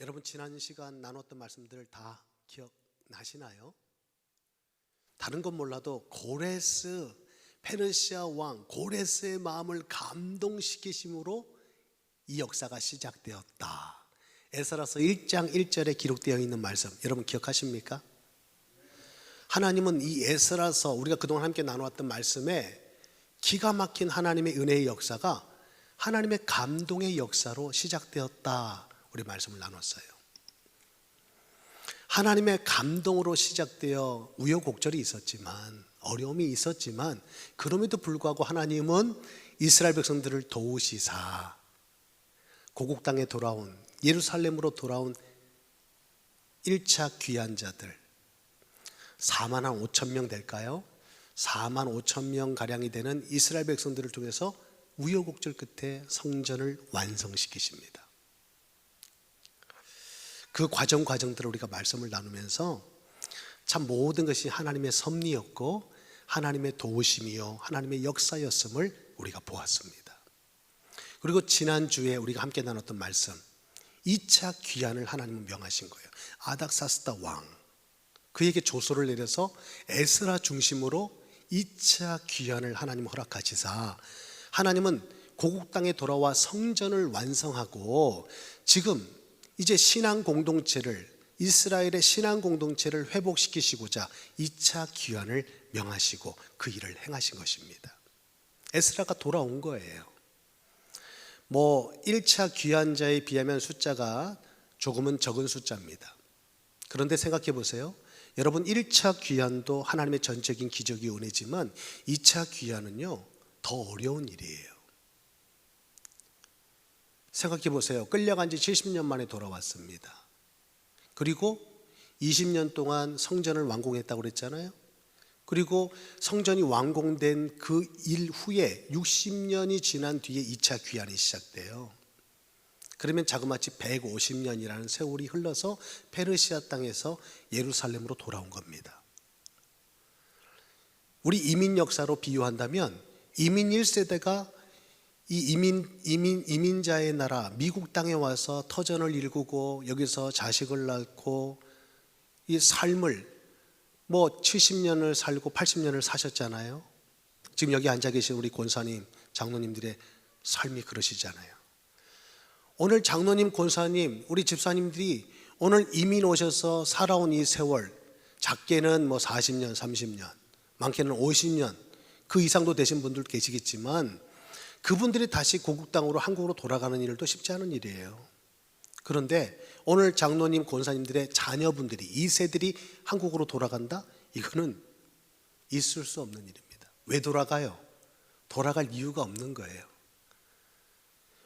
여러분 지난 시간 나눴던 말씀들 다 기억나시나요? 다른 건 몰라도 고레스 페르시아 왕 고레스의 마음을 감동시키심으로 이 역사가 시작되었다. 에스라서 1장 1절에 기록되어 있는 말씀 여러분 기억하십니까? 하나님은 이 에스라서 우리가 그동안 함께 나누었던 말씀에 기가 막힌 하나님의 은혜의 역사가 하나님의 감동의 역사로 시작되었다. 우리 말씀을 나눴어요. 하나님의 감동으로 시작되어 우여곡절이 있었지만 어려움이 있었지만 그럼에도 불구하고 하나님은 이스라엘 백성들을 도우시사 고국 땅에 돌아온 예루살렘으로 돌아온 1차 귀한 자들 4만 5천 명 될까요? 4만 5천 명 가량이 되는 이스라엘 백성들을 통해서 우여곡절 끝에 성전을 완성시키십니다. 그 과정들을 우리가 말씀을 나누면서 참 모든 것이 하나님의 섭리였고 하나님의 도우심이요 하나님의 역사였음을 우리가 보았습니다. 그리고 지난주에 우리가 함께 나눴던 말씀 2차 귀환을 하나님은 명하신 거예요. 아닥사스다 왕 그에게 조소를 내려서 에스라 중심으로 2차 귀환을 하나님 허락하시사 하나님은 고국 땅에 돌아와 성전을 완성하고 지금 이제 신앙 공동체를 이스라엘의 신앙 공동체를 회복시키시고자 2차 귀환을 명하시고 그 일을 행하신 것입니다. 에스라가 돌아온 거예요. 1차 귀환자에 비하면 숫자가 조금은 적은 숫자입니다. 그런데 생각해 보세요. 여러분 1차 귀환도 하나님의 전적인 기적이 은혜지만 2차 귀환은요 더 어려운 일이에요. 생각해 보세요. 끌려간 지 70년 만에 돌아왔습니다. 그리고 20년 동안 성전을 완공했다고 그랬잖아요. 그리고 성전이 완공된 그 일 후에 60년이 지난 뒤에 2차 귀환이 시작돼요. 그러면 자그마치 150년이라는 세월이 흘러서 페르시아 땅에서 예루살렘으로 돌아온 겁니다. 우리 이민 역사로 비유한다면 이민 1세대가 이 이민자의 나라 미국 땅에 와서 터전을 일구고 여기서 자식을 낳고 이 삶을 70년을 살고 80년을 사셨잖아요. 지금 여기 앉아 계신 우리 권사님, 장로님들의 삶이 그러시잖아요. 오늘 장로님, 권사님, 우리 집사님들이 오늘 이민 오셔서 살아온 이 세월 작게는 40년, 30년, 많게는 50년 그 이상도 되신 분들 계시겠지만 그분들이 다시 고국 땅으로 한국으로 돌아가는 일도 쉽지 않은 일이에요. 그런데 오늘 장로님, 권사님들의 자녀분들이 2세들이 한국으로 돌아간다? 이거는 있을 수 없는 일입니다. 왜 돌아가요? 돌아갈 이유가 없는 거예요.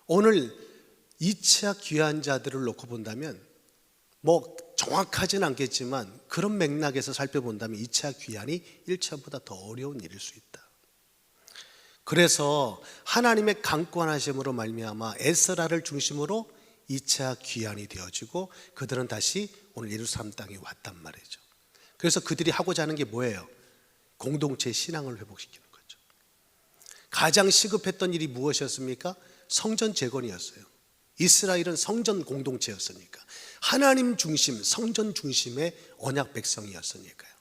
오늘 2차 귀한 자들을 놓고 본다면 정확하진 않겠지만 그런 맥락에서 살펴본다면 2차 귀환이 1차보다 더 어려운 일일 수 있다. 그래서 하나님의 강권하심으로 말미암아 에스라를 중심으로 2차 귀환이 되어지고 그들은 다시 오늘 예루살렘 땅에 왔단 말이죠. 그래서 그들이 하고자 하는 게 뭐예요? 공동체 신앙을 회복시키는 거죠. 가장 시급했던 일이 무엇이었습니까? 성전 재건이었어요. 이스라엘은 성전 공동체였으니까 하나님 중심, 성전 중심의 언약 백성이었으니까요.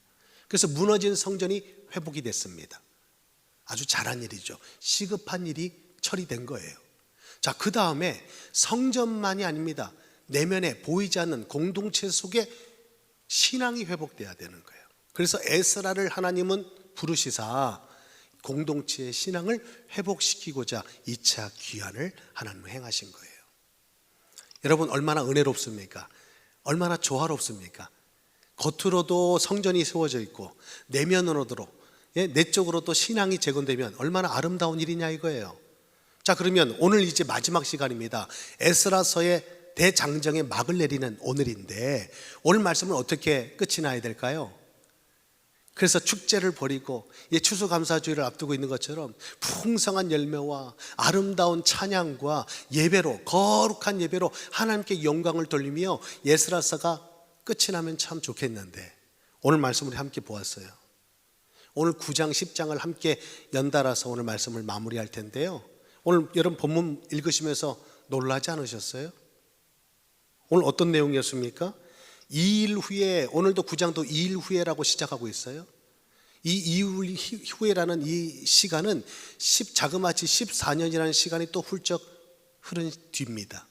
그래서 무너진 성전이 회복이 됐습니다. 아주 잘한 일이죠. 시급한 일이 처리된 거예요. 자, 그 다음에 성전만이 아닙니다. 내면에 보이지 않는 공동체 속에 신앙이 회복돼야 되는 거예요. 그래서 에스라를 하나님은 부르시사 공동체의 신앙을 회복시키고자 2차 귀환을 하나님은 행하신 거예요. 여러분 얼마나 은혜롭습니까? 얼마나 조화롭습니까? 겉으로도 성전이 세워져 있고 내면으로도 내적으로도 신앙이 재건되면 얼마나 아름다운 일이냐 이거예요. 자, 그러면 오늘 이제 마지막 시간입니다. 에스라서의 대장정의 막을 내리는 오늘인데 오늘 말씀은 어떻게 끝이 나야 될까요? 그래서 축제를 벌이고 추수감사주의를 앞두고 있는 것처럼 풍성한 열매와 아름다운 찬양과 예배로 거룩한 예배로 하나님께 영광을 돌리며 에스라서가 끝이 나면 참 좋겠는데 오늘 말씀을 함께 보았어요. 오늘 9장 10장을 함께 연달아서 오늘 말씀을 마무리할 텐데요. 오늘 여러분 본문 읽으시면서 놀라지 않으셨어요? 오늘 어떤 내용이었습니까? 2일 후에, 오늘도 9장도 2일 후에라고 시작하고 있어요. 이 2일 후에라는 이 시간은 자그마치 14년이라는 시간이 또 훌쩍 흐른 뒤입니다.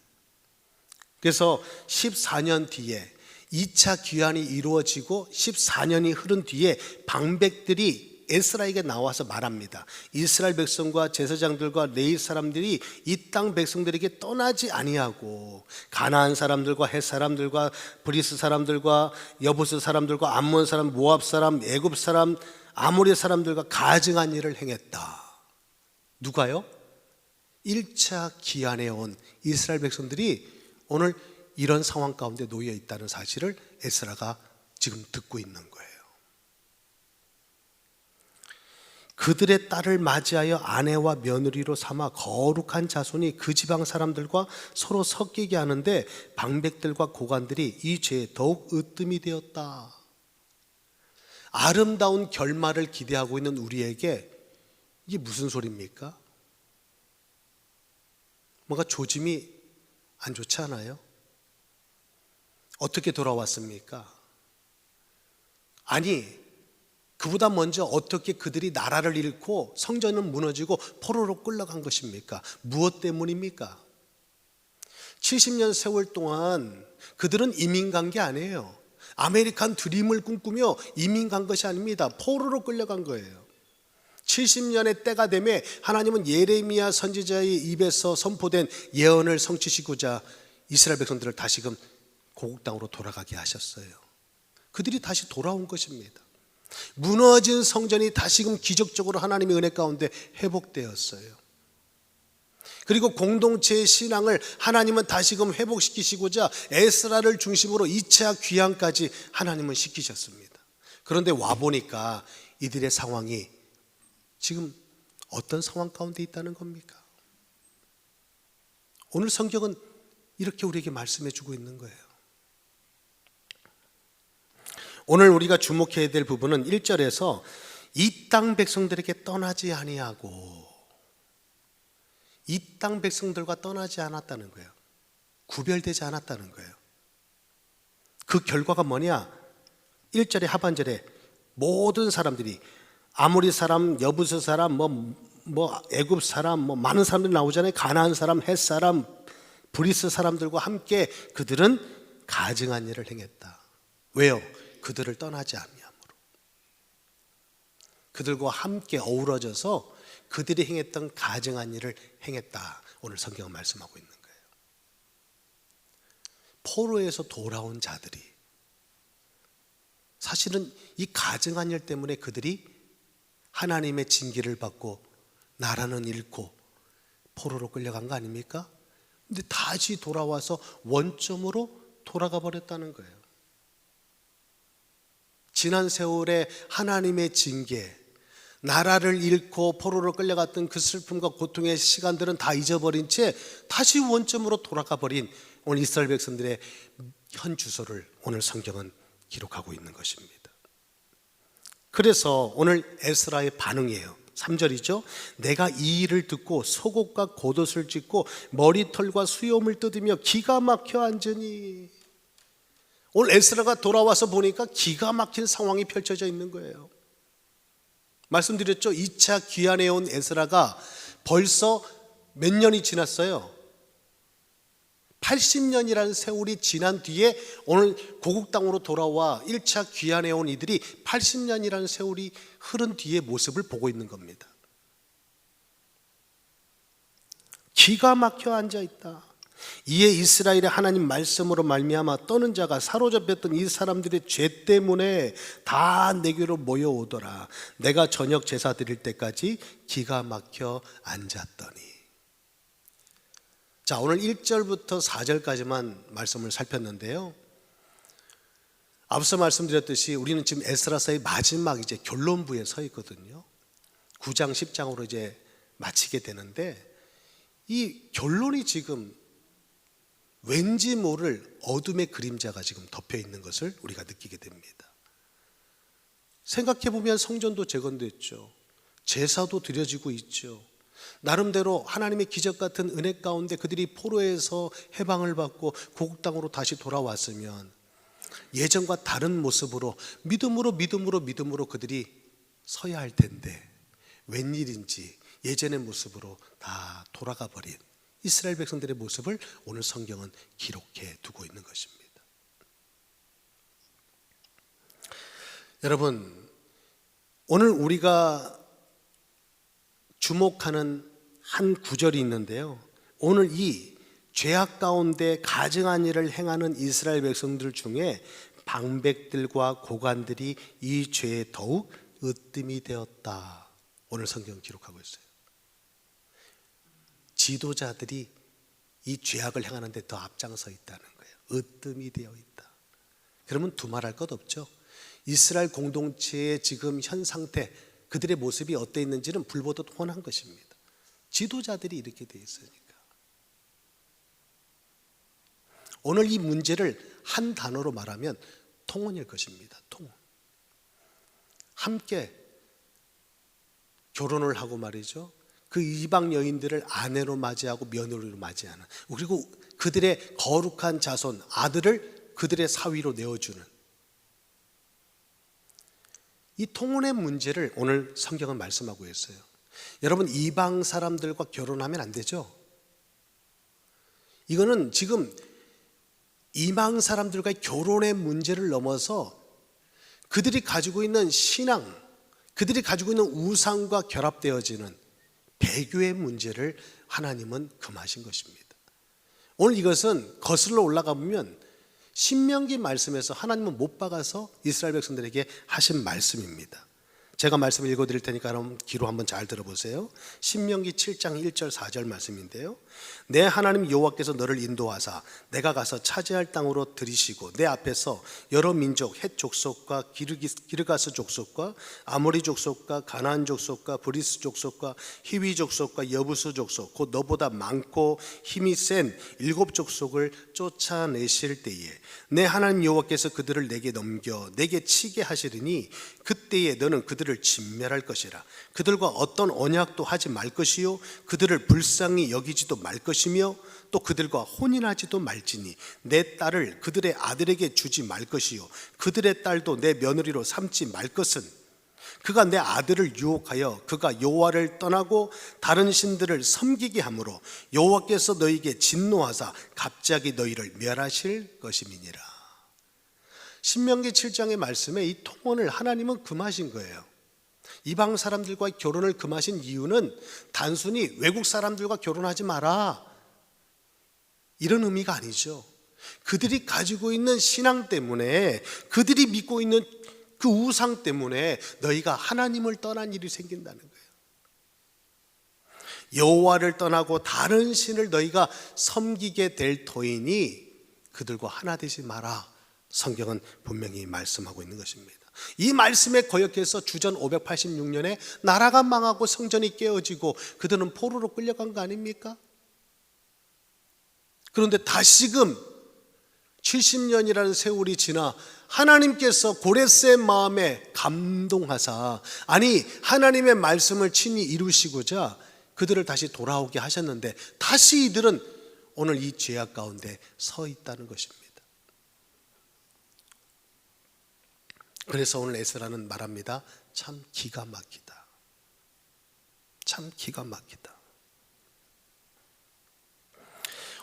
그래서 14년 뒤에 2차 귀환이 이루어지고 14년이 흐른 뒤에 방백들이 에스라에게 나와서 말합니다. 이스라엘 백성과 제사장들과 레위 사람들이 이 땅 백성들에게 떠나지 아니하고 가나안 사람들과 헷 사람들과 브리스 사람들과 여부스 사람들과 암몬 사람, 모압 사람, 애굽 사람, 아모리 사람들과 가증한 일을 행했다. 누가요? 1차 기한에 온 이스라엘 백성들이 오늘 이런 상황 가운데 놓여 있다는 사실을 에스라가 지금 듣고 있는 거예요. 그들의 딸을 맞이하여 아내와 며느리로 삼아 거룩한 자손이 그 지방 사람들과 서로 섞이게 하는데 방백들과 고관들이 이 죄에 더욱 으뜸이 되었다. 아름다운 결말을 기대하고 있는 우리에게 이게 무슨 소리입니까? 뭔가 조짐이 안 좋지 않아요? 어떻게 돌아왔습니까? 아니, 그보다 먼저 어떻게 그들이 나라를 잃고 성전은 무너지고 포로로 끌려간 것입니까? 무엇 때문입니까? 70년 세월 동안 그들은 이민 간 게 아니에요. 아메리칸 드림을 꿈꾸며 이민 간 것이 아닙니다. 포로로 끌려간 거예요. 70년의 때가 되매 하나님은 예레미야 선지자의 입에서 선포된 예언을 성취시고자 이스라엘 백성들을 다시금 고국 땅으로 돌아가게 하셨어요. 그들이 다시 돌아온 것입니다. 무너진 성전이 다시금 기적적으로 하나님의 은혜 가운데 회복되었어요. 그리고 공동체의 신앙을 하나님은 다시금 회복시키시고자 에스라를 중심으로 2차 귀환까지 하나님은 시키셨습니다. 그런데 와보니까 이들의 상황이 지금 어떤 상황 가운데 있다는 겁니까? 오늘 성경은 이렇게 우리에게 말씀해 주고 있는 거예요. 오늘 우리가 주목해야 될 부분은 1절에서 이 땅 백성들에게 떠나지 아니하고, 이 땅 백성들과 떠나지 않았다는 거예요. 구별되지 않았다는 거예요. 그 결과가 뭐냐? 1절의 하반절에 모든 사람들이 아모리 사람, 여부스 사람, 애굽 사람, 많은 사람들이 나오잖아요. 가나안 사람, 헷 사람, 브리스 사람들과 함께 그들은 가증한 일을 행했다. 왜요? 그들을 떠나지 아니함으로. 그들과 함께 어우러져서 그들이 행했던 가증한 일을 행했다. 오늘 성경은 말씀하고 있는 거예요. 포로에서 돌아온 자들이 사실은 이 가증한 일 때문에 그들이 하나님의 징계를 받고 나라는 잃고 포로로 끌려간 거 아닙니까? 근데 다시 돌아와서 원점으로 돌아가 버렸다는 거예요. 지난 세월에 하나님의 징계, 나라를 잃고 포로로 끌려갔던 그 슬픔과 고통의 시간들은 다 잊어버린 채 다시 원점으로 돌아가 버린 오늘 이스라엘 백성들의 현 주소를 오늘 성경은 기록하고 있는 것입니다. 그래서 오늘 에스라의 반응이에요. 3절이죠. 내가 이 일을 듣고 속옷과 겉옷을 찢고 머리털과 수염을 뜯으며 기가 막혀 앉으니, 오늘 에스라가 돌아와서 보니까 기가 막힌 상황이 펼쳐져 있는 거예요. 말씀드렸죠. 2차 귀환에 온 에스라가 벌써 몇 년이 지났어요. 80년이라는 세월이 지난 뒤에 오늘 고국 땅으로 돌아와 1차 귀환에 온 이들이 80년이라는 세월이 흐른 뒤의 모습을 보고 있는 겁니다. 기가 막혀 앉아있다. 이에 이스라엘의 하나님 말씀으로 말미암아 떠는 자가 사로잡혔던 이 사람들의 죄 때문에 다 내게로 모여오더라. 내가 저녁 제사 드릴 때까지 기가 막혀 앉았더니. 자, 오늘 1절부터 4절까지만 말씀을 살폈는데요. 앞서 말씀드렸듯이 우리는 지금 에스라서의 마지막 이제 결론부에 서 있거든요. 9장 10장으로 이제 마치게 되는데 이 결론이 지금 왠지 모를 어둠의 그림자가 지금 덮여 있는 것을 우리가 느끼게 됩니다. 생각해 보면 성전도 재건됐죠. 제사도 드려지고 있죠. 나름대로 하나님의 기적 같은 은혜 가운데 그들이 포로에서 해방을 받고 고국 땅으로 다시 돌아왔으면 예전과 다른 모습으로 믿음으로 그들이 서야 할 텐데 웬일인지 예전의 모습으로 다 돌아가 버린 이스라엘 백성들의 모습을 오늘 성경은 기록해 두고 있는 것입니다. 여러분, 오늘 우리가 주목하는 한 구절이 있는데요, 오늘 이 죄악 가운데 가증한 일을 행하는 이스라엘 백성들 중에 방백들과 고관들이 이 죄에 더욱 으뜸이 되었다. 오늘 성경 기록하고 있어요. 지도자들이 이 죄악을 행하는 데 더 앞장서 있다는 거예요. 으뜸이 되어 있다. 그러면 두말할 것 없죠. 이스라엘 공동체의 지금 현 상태, 그들의 모습이 어떠 있는지는 불보듯 뻔한 것입니다. 지도자들이 이렇게 되어 있으니까. 오늘 이 문제를 한 단어로 말하면 통혼일 것입니다. 통혼. 함께 결혼을 하고 말이죠, 그 이방 여인들을 아내로 맞이하고 며느리로 맞이하는, 그리고 그들의 거룩한 자손 아들을 그들의 사위로 내어주는 이 통혼의 문제를 오늘 성경은 말씀하고 있어요. 여러분, 이방 사람들과 결혼하면 안 되죠. 이거는 지금 이방 사람들과의 결혼의 문제를 넘어서 그들이 가지고 있는 신앙, 그들이 가지고 있는 우상과 결합되어지는 배교의 문제를 하나님은 금하신 것입니다. 오늘 이것은 거슬러 올라가 보면 신명기 말씀에서 하나님은 못 박아서 이스라엘 백성들에게 하신 말씀입니다. 제가 말씀을 읽어드릴 테니까 그럼 귀로 한번 잘 들어보세요. 신명기 7장 1절 4절 말씀인데요, 내 하나님 여호와께서 너를 인도하사 내가 가서 차지할 땅으로 들이시고 내 앞에서 여러 민족 헷 족속과 기르가스 족속과 아모리 족속과 가나안 족속과 브리스 족속과 히위 족속과 여부스 족속 곧 너보다 많고 힘이 센 7 족속을 쫓아내실 때에 내 하나님 여호와께서 그들을 내게 넘겨 내게 치게 하시리니 그때에 너는 그들을 진멸할 것이라. 그들과 어떤 언약도 하지 말 것이요 그들을 불쌍히 여기지도 말 것이며 또 그들과 혼인하지도 말지니 내 딸을 그들의 아들에게 주지 말 것이요 그들의 딸도 내 며느리로 삼지 말 것은 그가 내 아들을 유혹하여 그가 여호와를 떠나고 다른 신들을 섬기게 하므로 여호와께서 너희에게 진노하사 갑자기 너희를 멸하실 것임이니라. 신명기 7장의 말씀에 이 통혼을 하나님은 금하신 거예요. 이방 사람들과의 결혼을 금하신 이유는 단순히 외국 사람들과 결혼하지 마라 이런 의미가 아니죠. 그들이 가지고 있는 신앙 때문에, 그들이 믿고 있는 그 우상 때문에 너희가 하나님을 떠난 일이 생긴다는 거예요. 여호와를 떠나고 다른 신을 너희가 섬기게 될 터이니 그들과 하나 되지 마라. 성경은 분명히 말씀하고 있는 것입니다. 이 말씀에 거역해서 주전 586년에 나라가 망하고 성전이 깨어지고 그들은 포로로 끌려간 거 아닙니까? 그런데 다시금 70년이라는 세월이 지나 하나님께서 고레스의 마음에 감동하사, 아니 하나님의 말씀을 친히 이루시고자 그들을 다시 돌아오게 하셨는데 다시 이들은 오늘 이 죄악 가운데 서 있다는 것입니다. 그래서 오늘 에스라는 말합니다. 참 기가 막히다. 참 기가 막히다.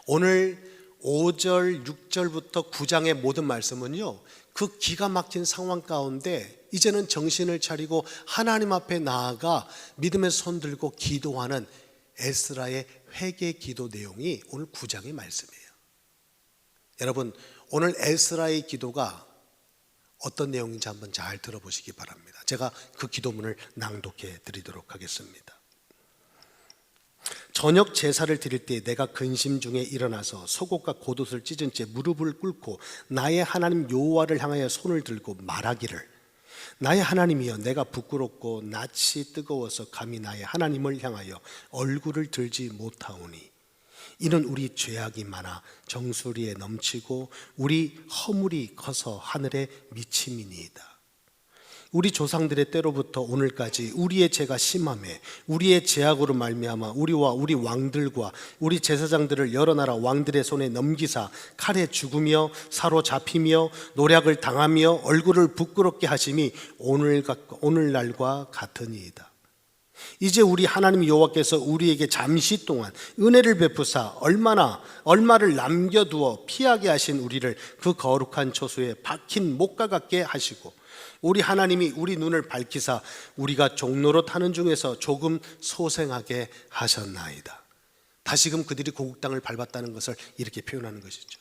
오늘 5절, 6절부터 9장의 모든 말씀은요, 그 기가 막힌 상황 가운데 이제는 정신을 차리고 하나님 앞에 나아가 믿음의 손 들고 기도하는 에스라의 회개 기도 내용이 오늘 9장의 말씀이에요. 여러분, 오늘 에스라의 기도가 어떤 내용인지 한번 잘 들어보시기 바랍니다. 제가 그 기도문을 낭독해 드리도록 하겠습니다. 저녁 제사를 드릴 때 내가 근심 중에 일어나서 속옷과 겉옷을 찢은 채 무릎을 꿇고 나의 하나님 여호와를 향하여 손을 들고 말하기를, 나의 하나님이여, 내가 부끄럽고 낯이 뜨거워서 감히 나의 하나님을 향하여 얼굴을 들지 못하오니 이는 우리 죄악이 많아 정수리에 넘치고 우리 허물이 커서 하늘에 미침이니이다. 우리 조상들의 때로부터 오늘까지 우리의 죄가 심함에 우리의 죄악으로 말미암아 우리와 우리 왕들과 우리 제사장들을 여러 나라 왕들의 손에 넘기사 칼에 죽으며 사로잡히며 노략을 당하며 얼굴을 부끄럽게 하심이 오늘날과 같으니이다. 이제 우리 하나님 여호와께서 우리에게 잠시 동안 은혜를 베푸사 얼마를 남겨두어 피하게 하신 우리를 그 거룩한 초소에 박힌 목과 같게 하시고 우리 하나님이 우리 눈을 밝히사 우리가 종로로 타는 중에서 조금 소생하게 하셨나이다. 다시금 그들이 고국 땅을 밟았다는 것을 이렇게 표현하는 것이죠.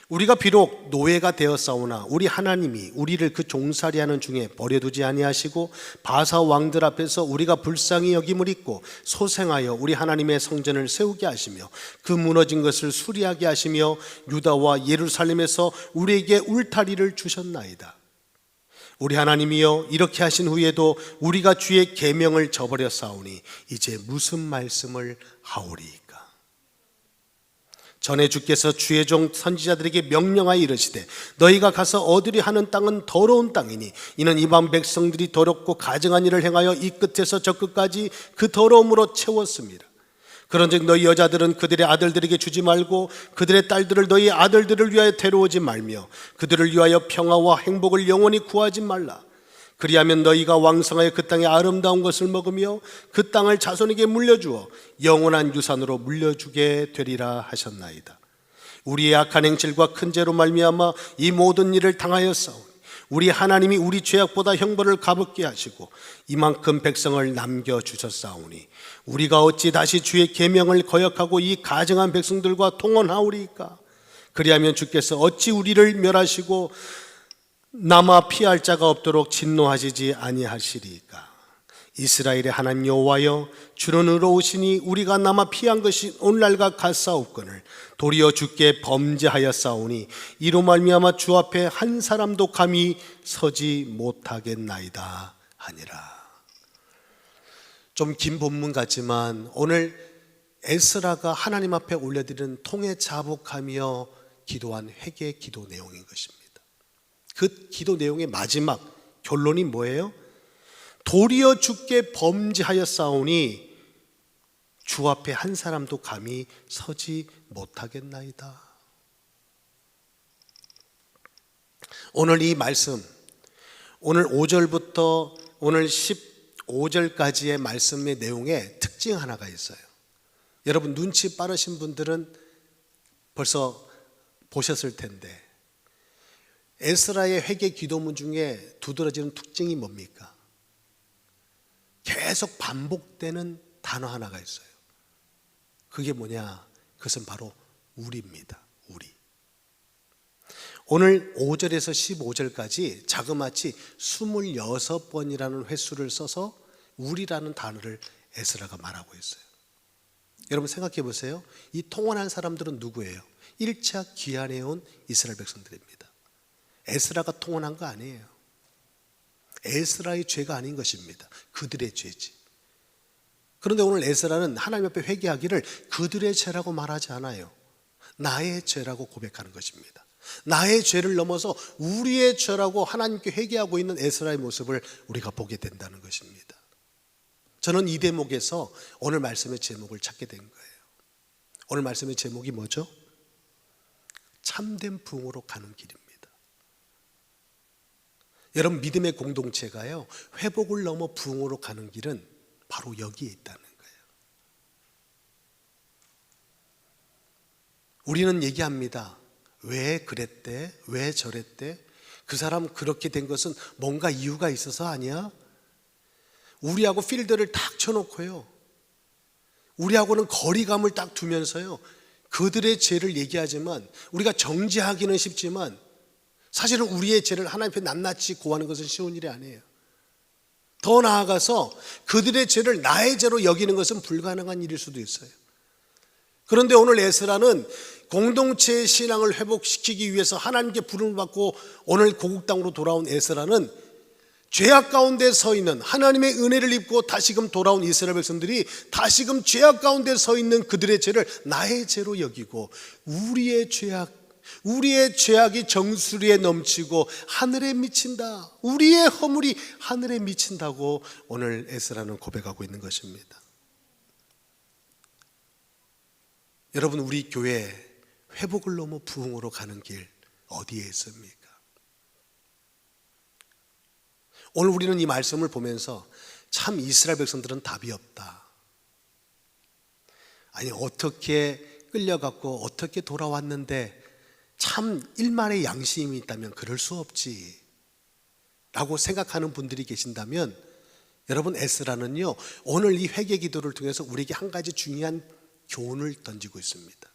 우리가 비록 노예가 되었사오나 우리 하나님이 우리를 그 종살이하는 중에 버려두지 아니하시고 바사 왕들 앞에서 우리가 불쌍히 여김을 입고 소생하여 우리 하나님의 성전을 세우게 하시며 그 무너진 것을 수리하게 하시며 유다와 예루살렘에서 우리에게 울타리를 주셨나이다. 우리 하나님이여 이렇게 하신 후에도 우리가 주의 계명을 저버렸사오니 이제 무슨 말씀을 하오리이까. 전에 주께서 주의 종 선지자들에게 명령하여 이르시되 너희가 가서 얻으려 하는 땅은 더러운 땅이니 이는 이방 백성들이 더럽고 가증한 일을 행하여 이 끝에서 저 끝까지 그 더러움으로 채웠습니다. 그런즉 너희 여자들은 그들의 아들들에게 주지 말고 그들의 딸들을 너희 아들들을 위하여 데려오지 말며 그들을 위하여 평화와 행복을 영원히 구하지 말라. 그리하면 너희가 왕성하여 그 땅의 아름다운 것을 먹으며 그 땅을 자손에게 물려주어 영원한 유산으로 물려주게 되리라 하셨나이다. 우리의 악한 행실과 큰 죄로 말미암아 이 모든 일을 당하였사오니 우리 하나님이 우리 죄악보다 형벌을 값없게 하시고 이만큼 백성을 남겨주셨사오니 우리가 어찌 다시 주의 계명을 거역하고 이 가증한 백성들과 통혼하오리이까. 그리하면 주께서 어찌 우리를 멸하시고 남아 피할 자가 없도록 진노하시지 아니하시리이까. 이스라엘의 하나님 여호와여 주는 의로우시니 우리가 남아 피한 것이 오늘날과 같사옵거늘 도리어 주께 범죄하였사오니 이로 말미암아 주 앞에 한 사람도 감히 서지 못하겠나이다 하니라. 좀 긴 본문 같지만 오늘 에스라가 하나님 앞에 올려드리는 통에 자복하며 기도한 회개 기도 내용인 것입니다. 그 기도 내용의 마지막 결론이 뭐예요? 도리어 주께 범죄하였사오니 주 앞에 한 사람도 감히 서지 못하겠나이다. 오늘 이 말씀, 오늘 5절부터 오늘 15절까지의 말씀의 내용에 특징 하나가 있어요. 여러분 눈치 빠르신 분들은 벌써 보셨을 텐데 에스라의 회개 기도문 중에 두드러지는 특징이 뭡니까? 계속 반복되는 단어 하나가 있어요. 그게 뭐냐? 그것은 바로 우리입니다. 우리. 오늘 5절에서 15절까지 자그마치 26번이라는 횟수를 써서 우리라는 단어를 에스라가 말하고 있어요. 여러분 생각해 보세요. 이 통원한 사람들은 누구예요? 1차 귀환해 온 이스라엘 백성들입니다. 에스라가 통원한 거 아니에요. 에스라의 죄가 아닌 것입니다. 그들의 죄지. 그런데 오늘 에스라는 하나님 앞에 회개하기를 그들의 죄라고 말하지 않아요. 나의 죄라고 고백하는 것입니다. 나의 죄를 넘어서 우리의 죄라고 하나님께 회개하고 있는 에스라의 모습을 우리가 보게 된다는 것입니다. 저는 이 대목에서 오늘 말씀의 제목을 찾게 된 거예요. 오늘 말씀의 제목이 뭐죠? 참된 부흥으로 가는 길입니다. 여러분 믿음의 공동체가요 회복을 넘어 부흥으로 가는 길은 바로 여기에 있다는 거예요. 우리는 얘기합니다. 왜 그랬대? 왜 저랬대? 그 사람 그렇게 된 것은 뭔가 이유가 있어서 아니야? 우리하고 필드를 딱 쳐놓고요 우리하고는 거리감을 딱 두면서요 그들의 죄를 얘기하지만 우리가 정죄하기는 쉽지만 사실은 우리의 죄를 하나님 앞에 낱낱이 고하는 것은 쉬운 일이 아니에요. 더 나아가서 그들의 죄를 나의 죄로 여기는 것은 불가능한 일일 수도 있어요. 그런데 오늘 에스라는 공동체의 신앙을 회복시키기 위해서 하나님께 부름을 받고 오늘 고국 땅으로 돌아온 에스라는 죄악 가운데 서 있는 하나님의 은혜를 입고 다시금 돌아온 이스라엘 백성들이 다시금 죄악 가운데 서 있는 그들의 죄를 나의 죄로 여기고 우리의 죄악, 우리의 죄악이 정수리에 넘치고 하늘에 미친다. 우리의 허물이 하늘에 미친다고 오늘 에스라는 고백하고 있는 것입니다. 여러분, 우리 교회 회복을 넘어 부흥으로 가는 길 어디에 있습니까? 오늘 우리는 이 말씀을 보면서 참 이스라엘 백성들은 답이 없다. 아니, 어떻게 끌려갔고 어떻게 돌아왔는데 참 일만의 양심이 있다면 그럴 수 없지 라고 생각하는 분들이 계신다면, 여러분, 에스라는요 오늘 이 회개 기도를 통해서 우리에게 한 가지 중요한 교훈을 던지고 있습니다.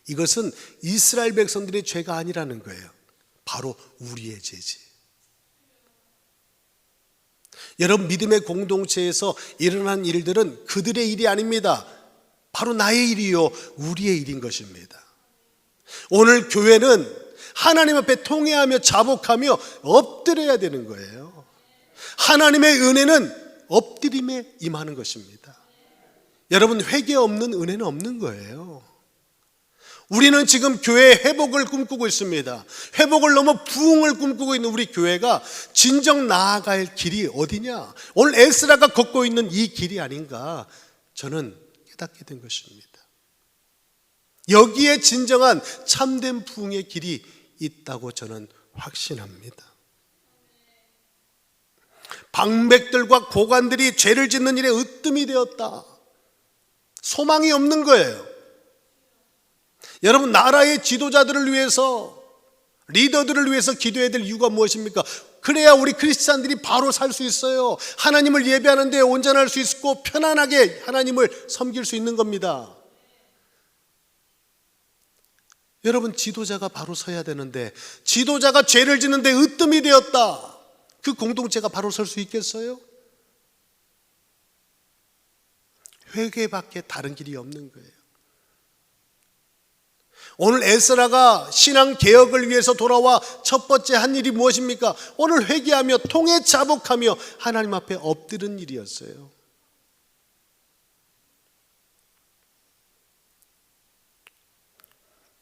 이것은 이스라엘 백성들의 죄가 아니라는 거예요. 바로 우리의 죄지. 여러분, 믿음의 공동체에서 일어난 일들은 그들의 일이 아닙니다. 바로 나의 일이요, 우리의 일인 것입니다. 오늘 교회는 하나님 앞에 통회하며 자복하며 엎드려야 되는 거예요. 하나님의 은혜는 엎드림에 임하는 것입니다. 여러분, 회개 없는 은혜는 없는 거예요. 우리는 지금 교회의 회복을 꿈꾸고 있습니다. 회복을 넘어 부흥을 꿈꾸고 있는 우리 교회가 진정 나아갈 길이 어디냐? 오늘 에스라가 걷고 있는 이 길이 아닌가 저는 깨닫게 된 것입니다. 여기에 진정한 참된 부흥의 길이 있다고 저는 확신합니다. 방백들과 고관들이 죄를 짓는 일에 으뜸이 되었다. 소망이 없는 거예요. 여러분, 나라의 지도자들을 위해서, 리더들을 위해서 기도해야 될 이유가 무엇입니까? 그래야 우리 크리스찬들이 바로 살 수 있어요. 하나님을 예배하는 데 온전할 수 있고 편안하게 하나님을 섬길 수 있는 겁니다. 여러분, 지도자가 바로 서야 되는데 지도자가 죄를 짓는데 으뜸이 되었다. 그 공동체가 바로 설 수 있겠어요? 회개밖에 다른 길이 없는 거예요. 오늘 에스라가 신앙 개혁을 위해서 돌아와 첫 번째 한 일이 무엇입니까? 오늘 회개하며 통해 자복하며 하나님 앞에 엎드린 일이었어요.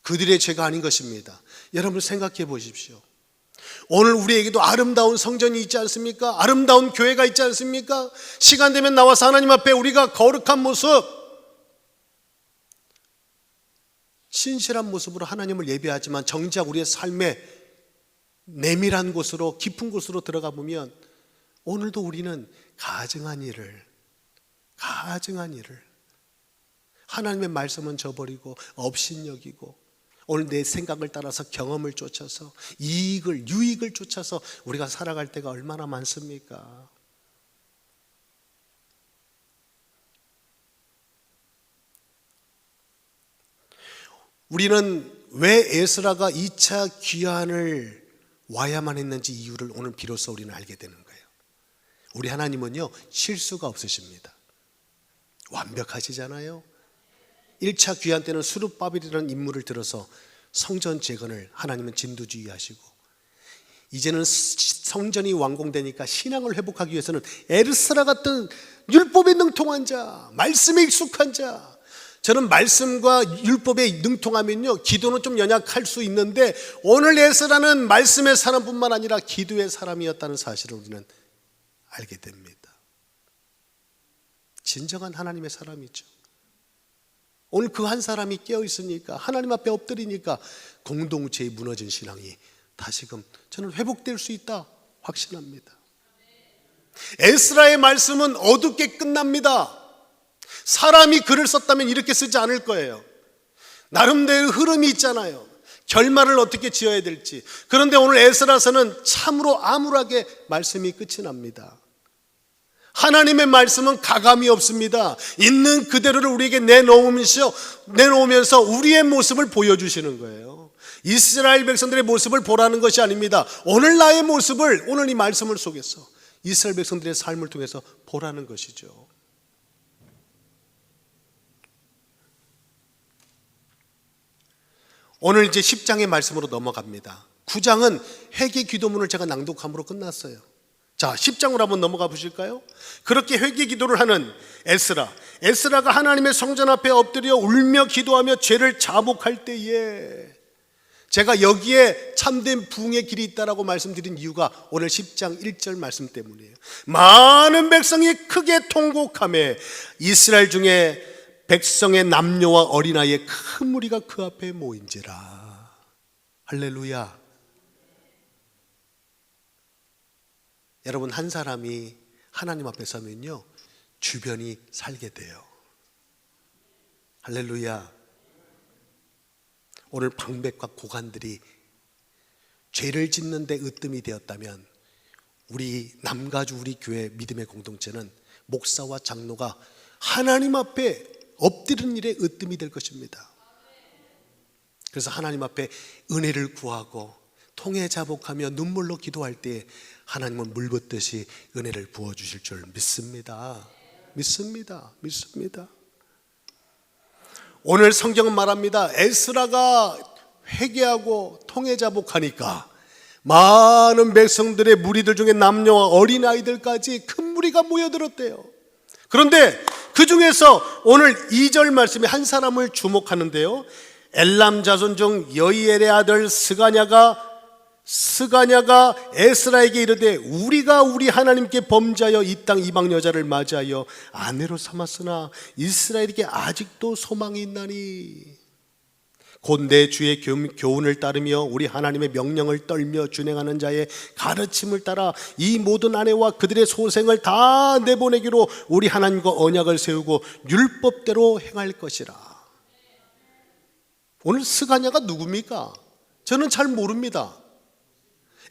그들의 죄가 아닌 것입니다. 여러분, 생각해 보십시오. 오늘 우리에게도 아름다운 성전이 있지 않습니까? 아름다운 교회가 있지 않습니까? 시간 되면 나와서 하나님 앞에 우리가 거룩한 모습, 신실한 모습으로 하나님을 예배하지만 정작 우리의 삶에 내밀한 곳으로, 깊은 곳으로 들어가 보면 오늘도 우리는 가증한 일을 하나님의 말씀은 저버리고 업신여기고 오늘 내 생각을 따라서 경험을 쫓아서 유익을 쫓아서 우리가 살아갈 때가 얼마나 많습니까? 우리는 왜 에스라가 2차 귀환을 와야만 했는지 이유를 오늘 비로소 우리는 알게 되는 거예요. 우리 하나님은요 실수가 없으십니다. 완벽하시잖아요. 1차 귀환 때는 스룹바벨이라는 인물을 들어서 성전 재건을 하나님은 진두지휘하시고, 이제는 성전이 완공되니까 신앙을 회복하기 위해서는 에스라 같은 율법에 능통한 자, 말씀에 익숙한 자, 저는 말씀과 율법에 능통하면요 기도는 좀 연약할 수 있는데 오늘 에스라는 말씀의 사람뿐만 아니라 기도의 사람이었다는 사실을 우리는 알게 됩니다. 진정한 하나님의 사람이죠. 오늘 그 한 사람이 깨어있으니까, 하나님 앞에 엎드리니까 공동체의 무너진 신앙이 다시금 저는 회복될 수 있다 확신합니다. 에스라의 말씀은 어둡게 끝납니다. 사람이 글을 썼다면 이렇게 쓰지 않을 거예요. 나름대로 흐름이 있잖아요. 결말을 어떻게 지어야 될지. 그런데 오늘 에스라서는 참으로 암울하게 말씀이 끝이 납니다. 하나님의 말씀은 가감이 없습니다. 있는 그대로를 우리에게 내놓으면서 우리의 모습을 보여주시는 거예요. 이스라엘 백성들의 모습을 보라는 것이 아닙니다. 오늘 나의 모습을, 오늘 이 말씀을 속에서 이스라엘 백성들의 삶을 통해서 보라는 것이죠. 오늘 이제 10장의 말씀으로 넘어갑니다. 9장은 회개 기도문을 제가 낭독함으로 끝났어요. 자, 10장으로 한번 넘어가 보실까요? 그렇게 회개 기도를 하는 에스라가 하나님의 성전 앞에 엎드려 울며 기도하며 죄를 자복할 때에 제가 여기에 참된 부흥의 길이 있다라고 말씀드린 이유가 오늘 10장 1절 말씀 때문이에요. 많은 백성이 크게 통곡하며 이스라엘 중에 백성의 남녀와 어린아이의 큰 무리가 그 앞에 모인지라. 할렐루야. 여러분, 한 사람이 하나님 앞에 서면요 주변이 살게 돼요. 할렐루야. 오늘 방백과 고관들이 죄를 짓는 데 으뜸이 되었다면 우리 남가주 우리 교회 믿음의 공동체는 목사와 장로가 하나님 앞에 엎드리는 일에 으뜸이 될 것입니다. 그래서 하나님 앞에 은혜를 구하고 통해 자복하며 눈물로 기도할 때 하나님은 물 붓듯이 은혜를 부어주실 줄 믿습니다. 믿습니다. 오늘 성경은 말합니다. 에스라가 회개하고 통해 자복하니까 많은 백성들의 무리들 중에 남녀와 어린아이들까지 큰 무리가 모여들었대요. 그런데 그 중에서 오늘 2절 말씀에 한 사람을 주목하는데요, 엘람 자손 중 여이엘의 아들 스가냐가 에스라에게 이르되 우리가 우리 하나님께 범죄하여 이 땅 이방 여자를 맞이하여 아내로 삼았으나 이스라엘에게 아직도 소망이 있나니 곧 내 주의 교훈을 따르며 우리 하나님의 명령을 떨며 준행하는 자의 가르침을 따라 이 모든 아내와 그들의 소생을 다 내보내기로 우리 하나님과 언약을 세우고 율법대로 행할 것이라. 오늘 스가냐가 누굽니까? 저는 잘 모릅니다.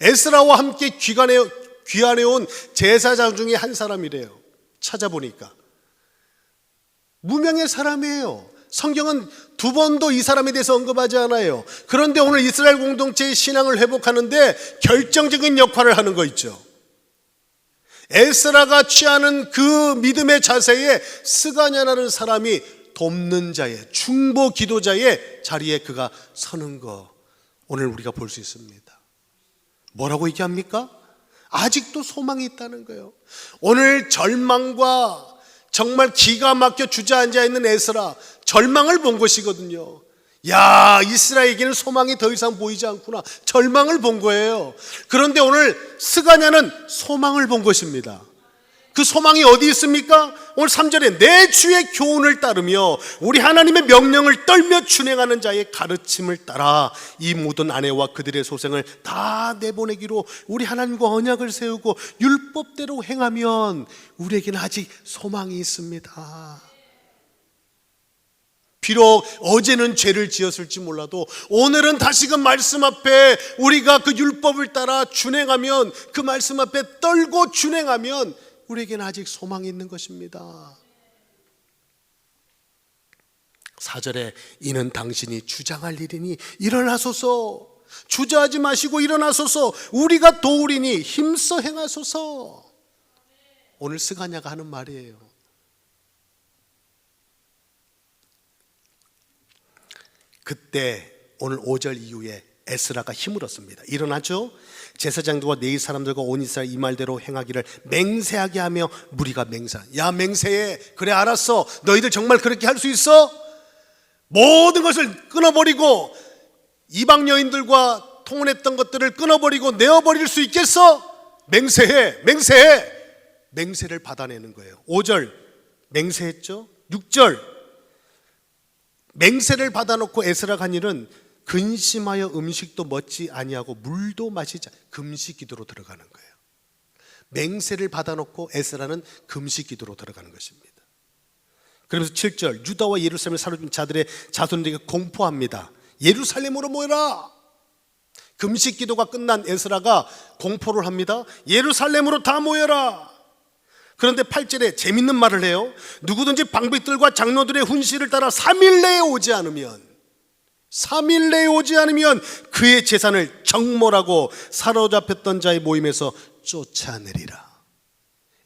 에스라와 함께 귀환해온 제사장 중에 한 사람이래요. 찾아보니까 무명의 사람이에요. 성경은 두 번도 이 사람에 대해서 언급하지 않아요. 그런데 오늘 이스라엘 공동체의 신앙을 회복하는데 결정적인 역할을 하는 거 있죠. 에스라가 취하는 그 믿음의 자세에 스가냐라는 사람이 돕는 자의, 중보 기도자의 자리에 그가 서는 거 오늘 우리가 볼 수 있습니다. 뭐라고 얘기합니까? 아직도 소망이 있다는 거예요. 오늘 절망과 정말 기가 막혀 주저앉아 있는 에스라, 절망을 본 것이거든요. 야, 이스라엘에게는 소망이 더 이상 보이지 않구나. 절망을 본 거예요. 그런데 오늘 스가냐는 소망을 본 것입니다. 그 소망이 어디 있습니까? 오늘 3절에 내 주의 교훈을 따르며 우리 하나님의 명령을 떨며 준행하는 자의 가르침을 따라 이 모든 아내와 그들의 소생을 다 내보내기로 우리 하나님과 언약을 세우고 율법대로 행하면 우리에게는 아직 소망이 있습니다. 비록 어제는 죄를 지었을지 몰라도 오늘은 다시금 말씀 앞에 우리가 그 율법을 따라 준행하면, 그 말씀 앞에 떨고 준행하면 우리에게는 아직 소망이 있는 것입니다. 4절에 이는 당신이 주장할 일이니 일어나소서, 주저하지 마시고 일어나소서, 우리가 도우리니 힘써 행하소서. 오늘 스가냐가 하는 말이에요. 그때 오늘 5절 이후에 에스라가 힘을 얻습니다. 일어나죠. 제사장들과 네이 사람들과 온 이스라엘 이 말대로 행하기를 맹세하게 하며 무리가 야, 맹세해. 그래, 알았어. 너희들 정말 그렇게 할 수 있어? 모든 것을 끊어버리고 이방 여인들과 통혼했던 것들을 끊어버리고 내어버릴 수 있겠어? 맹세해. 맹세를 받아내는 거예요. 5절 맹세했죠. 6절 맹세를 받아놓고 에스라가 한 일은 근심하여 음식도 먹지 아니하고 물도 마시지, 금식 기도로 들어가는 거예요. 맹세를 받아놓고 에스라는 금식 기도로 들어가는 것입니다. 그러면서 7절 유다와 예루살렘을 사로잡은 자들의 자손들에게 공포합니다. 예루살렘으로 모여라. 금식 기도가 끝난 에스라가 공포를 합니다. 예루살렘으로 다 모여라. 그런데 8절에 재밌는 말을 해요. 누구든지 방백들과 장로들의 훈시를 따라 3일 내에 오지 않으면 그의 재산을 정몰하고 사로잡혔던 자의 모임에서 쫓아내리라.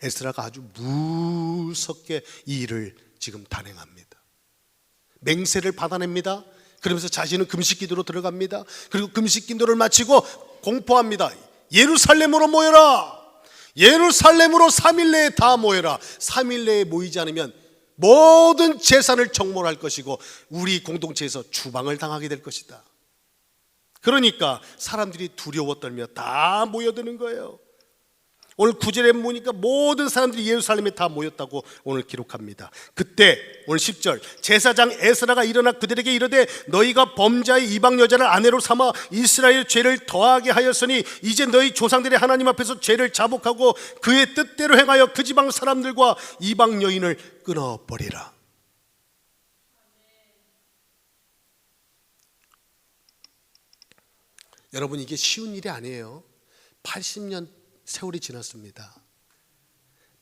에스라가 아주 무섭게 이 일을 지금 단행합니다. 맹세를 받아냅니다. 그러면서 자신은 금식 기도로 들어갑니다. 그리고 금식 기도를 마치고 공포합니다. 예루살렘으로 모여라. 예루살렘으로 3일 내에 다 모여라. 3일 내에 모이지 않으면 모든 재산을 정몰할 것이고 우리 공동체에서 추방을 당하게 될 것이다. 그러니까 사람들이 두려워 떨며 다 모여드는 거예요. 오늘 9절에 보니까 모든 사람들이 예루살렘에 다 모였다고 오늘 기록합니다. 그때 오늘 10절 제사장 에스라가 일어나 그들에게 이르되 너희가 범죄의 이방 여자를 아내로 삼아 이스라엘 죄를 더하게 하였으니 이제 너희 조상들의 하나님 앞에서 죄를 자복하고 그의 뜻대로 행하여 그 지방 사람들과 이방 여인을 끊어버리라. 여러분, 이게 쉬운 일이 아니에요. 80년 세월이 지났습니다.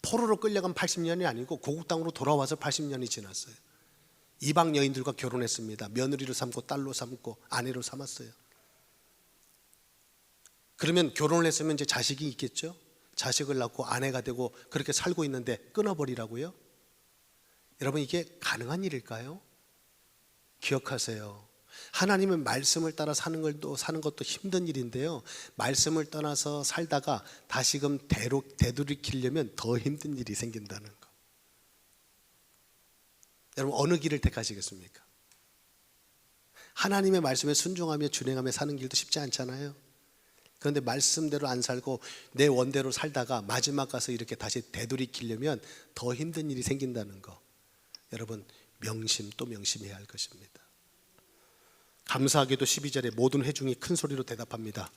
포로로 끌려간 80년이 아니고 고국 땅으로 돌아와서 80년이 지났어요. 이방 여인들과 결혼했습니다. 며느리로 삼고 딸로 삼고 아내로 삼았어요. 그러면 결혼을 했으면 이제 자식이 있겠죠. 자식을 낳고 아내가 되고 그렇게 살고 있는데 끊어버리라고요? 여러분, 이게 가능한 일일까요? 기억하세요. 하나님의 말씀을 따라 사는 것도 힘든 일인데요, 말씀을 떠나서 살다가 다시금 되돌이키려면 더 힘든 일이 생긴다는 거. 여러분, 어느 길을 택하시겠습니까? 하나님의 말씀에 순종하며 준행하며 사는 길도 쉽지 않잖아요. 그런데 말씀대로 안 살고 내 원대로 살다가 마지막 가서 이렇게 다시 되돌이키려면 더 힘든 일이 생긴다는 거, 여러분 명심 또 명심해야 할 것입니다. 감사하게도 12절에 모든 회중이 큰 소리로 대답합니다.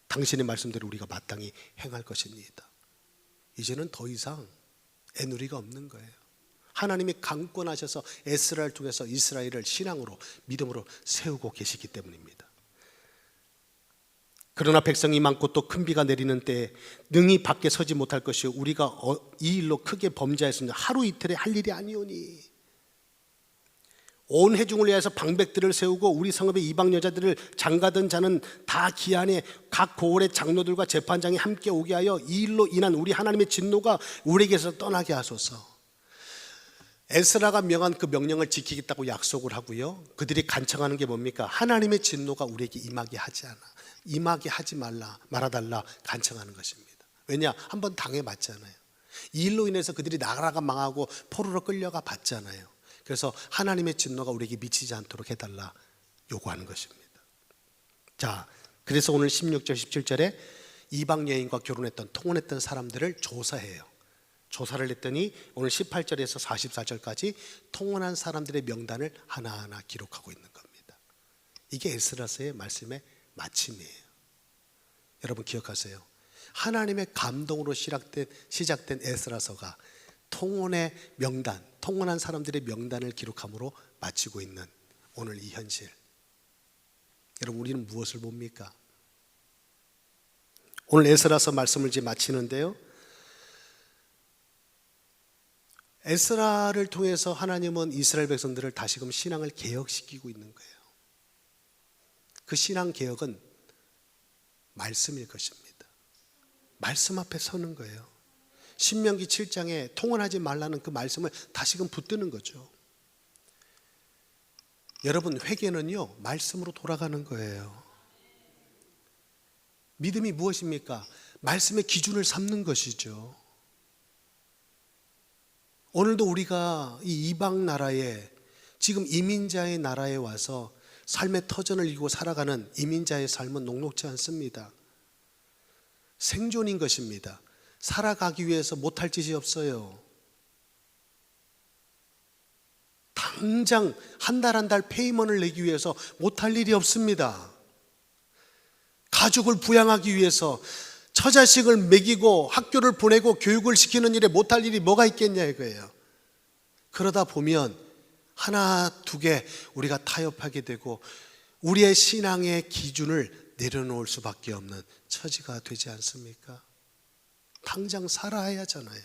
당신의 말씀대로 우리가 마땅히 행할 것입니다. 이제는 더 이상 애누리가 없는 거예요. 하나님이 강권하셔서 에스라를 통해서 이스라엘을 신앙으로 믿음으로 세우고 계시기 때문입니다. 그러나 백성이 많고 또 큰 비가 내리는 때에 능히 밖에 서지 못할 것이요 우리가 이 일로 크게 범죄하였으니 하루 이틀에 할 일이 아니오니, 온 회중을 위해서 방백들을 세우고 우리 성읍의 이방 여자들을 장가든 자는 다 기한에 각 고을의 장로들과 재판장이 함께 오게 하여 이 일로 인한 우리 하나님의 진노가 우리에게서 떠나게 하소서. 에스라가 명한 그 명령을 지키겠다고 약속을 하고요, 그들이 간청하는 게 뭡니까? 하나님의 진노가 우리에게 임하게 하지 말아달라 간청하는 것입니다. 왜냐? 한번 당해봤잖아요. 이 일로 인해서 그들이 나라가 망하고 포로로 끌려가 봤잖아요. 그래서 하나님의 진노가 우리에게 미치지 않도록 해달라 요구하는 것입니다. 자, 그래서 오늘 16절 17절에 이방 여인과 결혼했던 통혼했던 사람들을 조사해요. 조사를 했더니 오늘 18절에서 44절까지 통혼한 사람들의 명단을 하나하나 기록하고 있는 겁니다. 이게 에스라서의 말씀의 마침이에요. 여러분 기억하세요. 하나님의 감동으로 시작된 에스라서가 통혼의 명단, 통혼한 사람들의 명단을 기록함으로 마치고 있는 오늘 이 현실. 여러분, 우리는 무엇을 봅니까? 오늘 에스라서 말씀을 이제 마치는데요, 에스라를 통해서 하나님은 이스라엘 백성들을 다시금 신앙을 개혁시키고 있는 거예요. 그 신앙 개혁은 말씀일 것입니다. 말씀 앞에 서는 거예요. 신명기 7장에 통혼하지 말라는 그 말씀을 다시금 붙드는 거죠. 여러분, 회개는요 말씀으로 돌아가는 거예요. 믿음이 무엇입니까? 말씀의 기준을 삼는 것이죠. 오늘도 우리가 이 이방 나라에, 지금 이민자의 나라에 와서 삶의 터전을 이루고 살아가는 이민자의 삶은 녹록지 않습니다. 생존인 것입니다. 살아가기 위해서 못할 짓이 없어요. 당장 한 달 페이먼을 내기 위해서 못할 일이 없습니다. 가족을 부양하기 위해서 처자식을 먹이고 학교를 보내고 교육을 시키는 일에 못할 일이 뭐가 있겠냐 이거예요. 그러다 보면 하나 두 개 우리가 타협하게 되고 우리의 신앙의 기준을 내려놓을 수밖에 없는 처지가 되지 않습니까? 당장 살아야 하잖아요.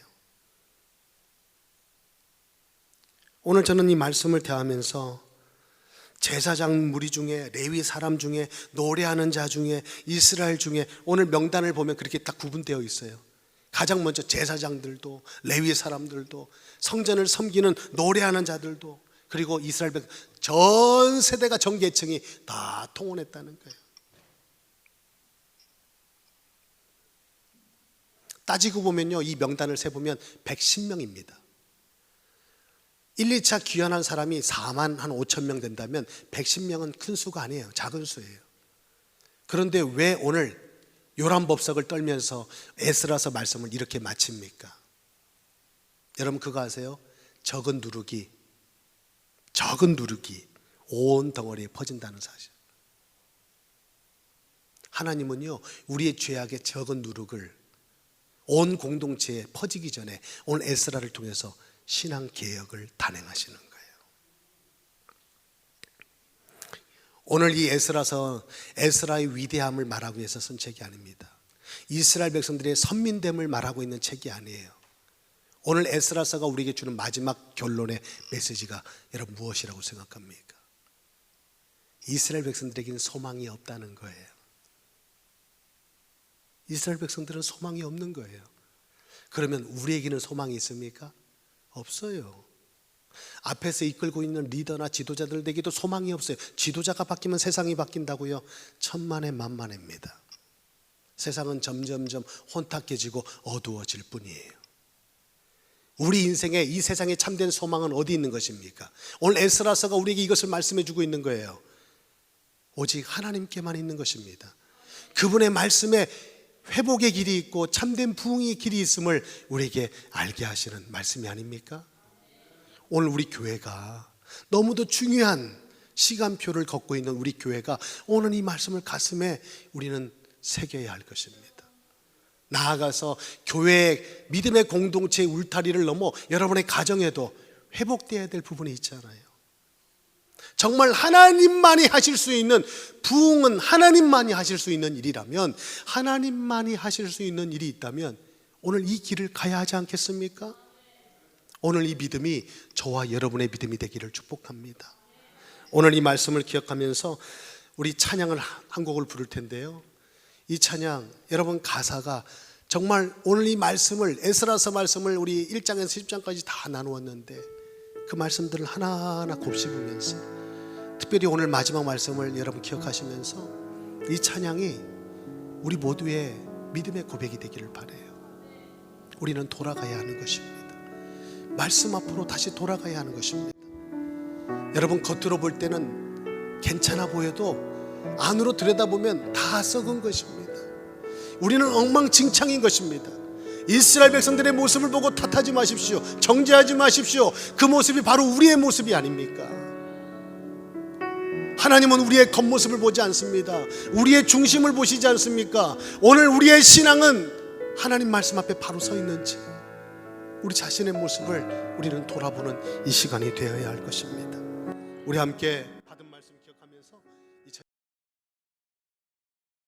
오늘 저는 이 말씀을 대하면서 제사장 무리 중에, 레위 사람 중에, 노래하는 자 중에, 이스라엘 중에 오늘 명단을 보면 그렇게 딱 구분되어 있어요. 가장 먼저 제사장들도, 레위 사람들도, 성전을 섬기는 노래하는 자들도, 그리고 이스라엘 전 세대가 전 계층이 다 통혼했다는 거예요. 따지고 보면요, 이 명단을 세보면 110명입니다. 1, 2차 귀환한 사람이 4만 한 5천 명 된다면 110명은 큰 수가 아니에요. 작은 수예요. 그런데 왜 오늘 요란법석을 떨면서 에스라서 말씀을 이렇게 마칩니까? 여러분 그거 아세요? 적은 누룩이 온 덩어리에 퍼진다는 사실. 하나님은요, 우리의 죄악의 적은 누룩을 온 공동체에 퍼지기 전에 오늘 에스라를 통해서 신앙 개혁을 단행하시는 거예요. 오늘 이 에스라의 위대함을 말하기 위해서 쓴 책이 아닙니다. 이스라엘 백성들의 선민됨을 말하고 있는 책이 아니에요. 오늘 에스라서가 우리에게 주는 마지막 결론의 메시지가 여러분 무엇이라고 생각합니까? 이스라엘 백성들에게는 소망이 없다는 거예요. 이스라엘 백성들은 소망이 없는 거예요. 그러면 우리에게는 소망이 있습니까? 없어요. 앞에서 이끌고 있는 리더나 지도자들에게도 소망이 없어요. 지도자가 바뀌면 세상이 바뀐다고요? 천만에만만입니다. 세상은 점점점 혼탁해지고 어두워질 뿐이에요. 우리 인생에 이 세상에 참된 소망은 어디 있는 것입니까? 오늘 에스라서가 우리에게 이것을 말씀해 주고 있는 거예요. 오직 하나님께만 있는 것입니다. 그분의 말씀에 회복의 길이 있고 참된 부흥의 길이 있음을 우리에게 알게 하시는 말씀이 아닙니까? 오늘 우리 교회가 너무도 중요한 시간표를 걷고 있는 우리 교회가 오늘 이 말씀을 가슴에 우리는 새겨야 할 것입니다. 나아가서 교회의 믿음의 공동체의 울타리를 넘어 여러분의 가정에도 회복되어야 될 부분이 있잖아요. 정말 하나님만이 하실 수 있는 부흥은 하나님만이 하실 수 있는 일이라면, 하나님만이 하실 수 있는 일이 있다면 오늘 이 길을 가야 하지 않겠습니까? 오늘 이 믿음이 저와 여러분의 믿음이 되기를 축복합니다. 오늘 이 말씀을 기억하면서 우리 찬양을 한 곡을 부를 텐데요, 이 찬양 여러분 가사가 정말 오늘 이 말씀을, 에스라서 말씀을 우리 1장에서 10장까지 다 나누었는데 그 말씀들을 하나하나 곱씹으면서, 특별히 오늘 마지막 말씀을 여러분 기억하시면서 이 찬양이 우리 모두의 믿음의 고백이 되기를 바라요. 우리는 돌아가야 하는 것입니다. 말씀 앞으로 다시 돌아가야 하는 것입니다. 여러분 겉으로 볼 때는 괜찮아 보여도 안으로 들여다보면 다 썩은 것입니다. 우리는 엉망진창인 것입니다. 이스라엘 백성들의 모습을 보고 탓하지 마십시오. 정죄하지 마십시오. 그 모습이 바로 우리의 모습이 아닙니까? 하나님은 우리의 겉모습을 보지 않습니다. 우리의 중심을 보시지 않습니까? 오늘 우리의 신앙은 하나님 말씀 앞에 바로 서 있는지 우리 자신의 모습을 우리는 돌아보는 이 시간이 되어야 할 것입니다. 우리 함께